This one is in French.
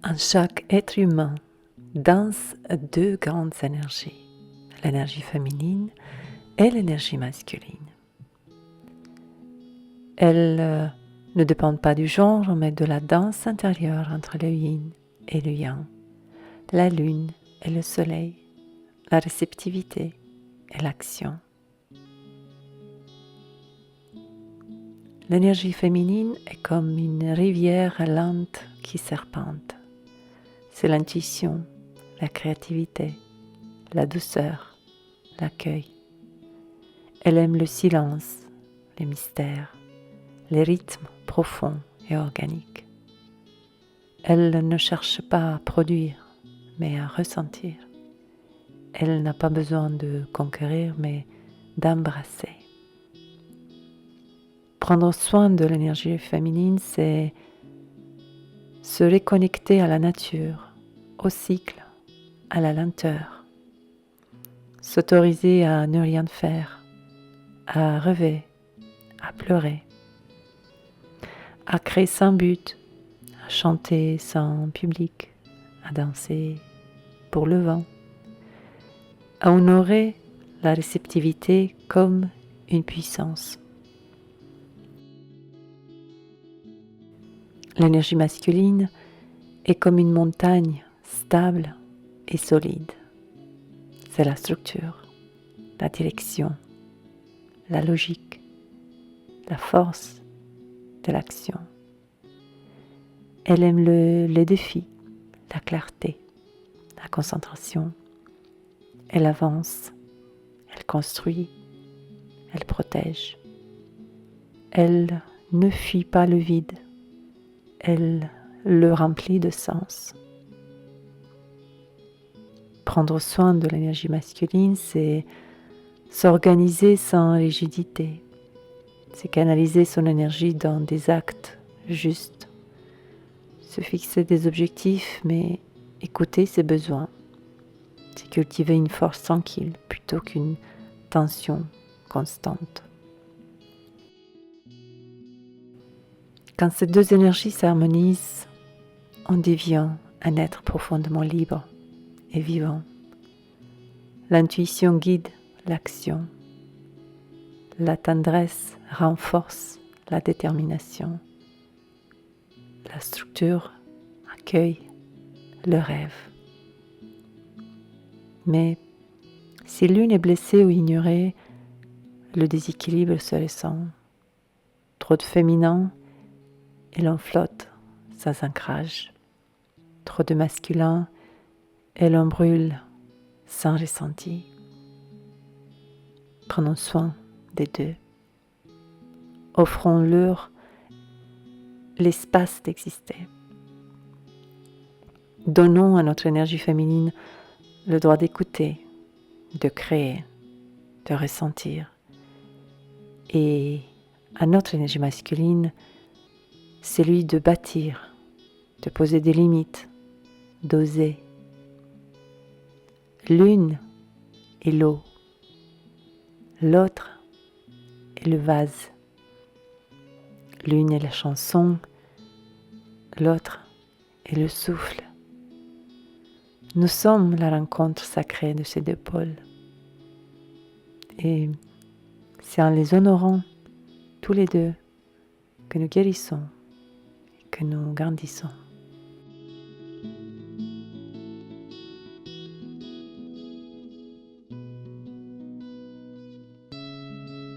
En chaque être humain dansent deux grandes énergies, l'énergie féminine et l'énergie masculine. Elles ne dépendent pas du genre, mais de la danse intérieure entre le yin et le yang, la lune et le soleil, la réceptivité et l'action. L'énergie féminine est comme une rivière lente qui serpente. C'est l'intuition, la créativité, la douceur, l'accueil. Elle aime le silence, les mystères, les rythmes profonds et organiques. Elle ne cherche pas à produire, mais à ressentir. Elle n'a pas besoin de conquérir, mais d'embrasser. Prendre soin de l'énergie féminine, c'est se reconnecter à la nature, au cycle, à la lenteur. S'autoriser à ne rien faire, à rêver, à pleurer, à créer sans but, à chanter sans public, à danser pour le vent, à honorer la réceptivité comme une puissance. L'énergie masculine est comme une montagne stable et solide. C'est la structure, la direction, la logique, la force de l'action. Elle aime les défis, la clarté, la concentration. Elle avance, elle construit, elle protège. Elle ne fuit pas le vide, elle le remplit de sens. Prendre soin de l'énergie masculine, c'est s'organiser sans rigidité, c'est canaliser son énergie dans des actes justes, se fixer des objectifs, mais écouter ses besoins, c'est cultiver une force tranquille plutôt qu'une tension constante. Quand ces deux énergies s'harmonisent, on devient un être profondément libre et vivant. L'intuition guide l'action. La tendresse renforce la détermination. La structure accueille le rêve. Mais si l'une est blessée ou ignorée, le déséquilibre se ressent. Trop de féminin et l'on flotte sans ancrage. Trop de masculin et l'on brûle sans ressenti. Prenons soin des deux. Offrons-leur l'espace d'exister. Donnons à notre énergie féminine le droit d'écouter, de créer, de ressentir. Et à notre énergie masculine, celui de bâtir, de poser des limites, d'oser. L'une est l'eau, l'autre est le vase. L'une est la chanson, l'autre est le souffle. Nous sommes la rencontre sacrée de ces deux pôles. Et c'est en les honorant tous les deux que nous guérissons et que nous grandissons.